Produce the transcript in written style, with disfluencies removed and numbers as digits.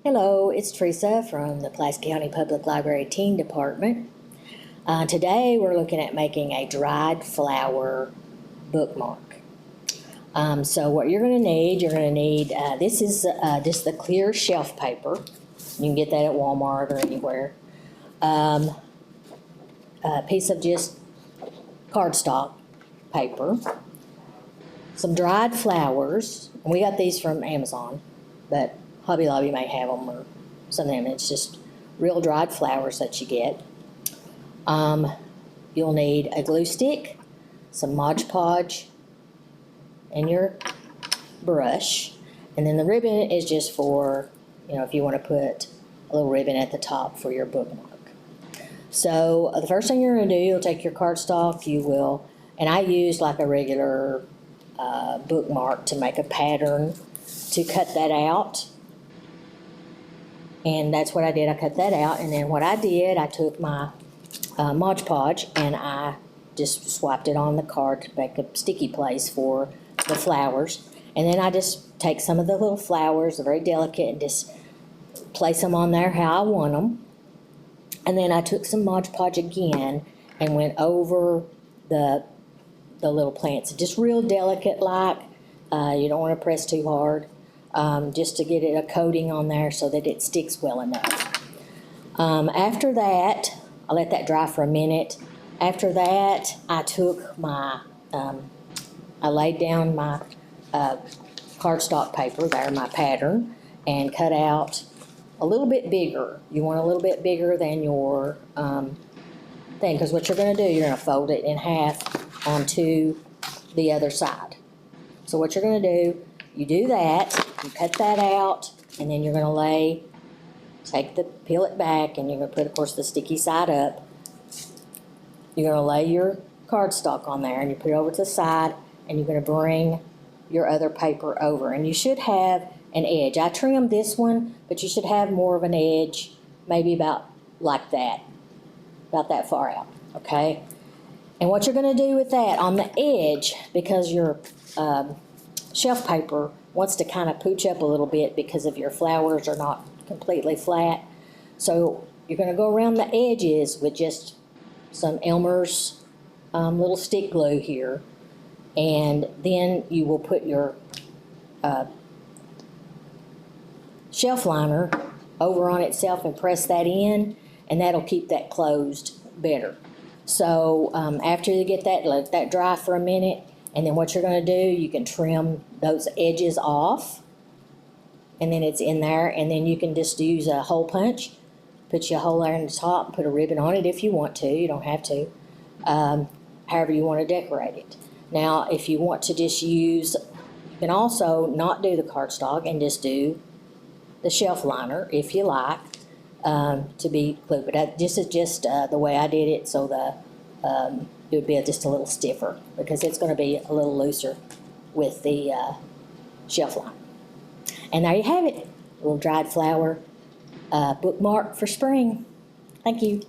Hello, it's Teresa from the Pulaski County Public Library Teen Department. Today we're looking at making a dried flower bookmark. So what you're going to need, this is just the clear shelf paper. You can get that at Walmart or anywhere. A piece of just cardstock paper. Some dried flowers. And we got these from Amazon, but Hobby Lobby may have them or something. It's just real dried flowers that you get. You'll need a glue stick, some Mod Podge, and your brush. And then the ribbon is just for, if you want to put a little ribbon at the top for your bookmark. So the first thing you're going to do, you'll take your cardstock, and I use like a regular bookmark to make a pattern to cut that out. And that's what I did. I cut that out, and then what I did, I took my Mod Podge and I just swiped it on the card to make a sticky place for the flowers. And then I just take some of the little flowers, they're very delicate, and just place them on there how I want them. And then I took some Mod Podge again and went over the little plants, just real delicate like. You don't want to press too hard. Just to get it a coating on there so that it sticks well enough. After that, I let that dry for a minute. After that, I took my, I laid down my cardstock paper there, my pattern, and cut out a little bit bigger. You want a little bit bigger than your thing, because what you're going to do, you're going to fold it in half onto the other side. So what you're going to do, you do that, you cut that out, and then you're going to peel it back, and you're going to put, of course, the sticky side up. You're going to lay your cardstock on there, and you put it over to the side, and you're going to bring your other paper over. And you should have an edge. I trimmed this one, but you should have more of an edge, maybe about like that, about that far out, okay? And what you're going to do with that, on the edge, because your shelf paper wants to kind of pooch up a little bit because of your flowers are not completely flat. So you're going to go around the edges with just some Elmer's little stick glue here. And then you will put your shelf liner over on itself and press that in, and that'll keep that closed better. So after you get that, let that dry for a minute. And then what you're going to do, you can trim those edges off, and then it's in there. And then you can just use a hole punch, put your hole there in the top, put a ribbon on it if you want to. You don't have to. However you want to decorate it. Now, if you want to just use, you can also not do the cardstock and just do the shelf liner if you like to be glued. But this is just the way I did it, so it would be just a little stiffer because it's going to be a little looser with the shelf line. And there you have it, a little dried flower bookmark for spring. Thank you.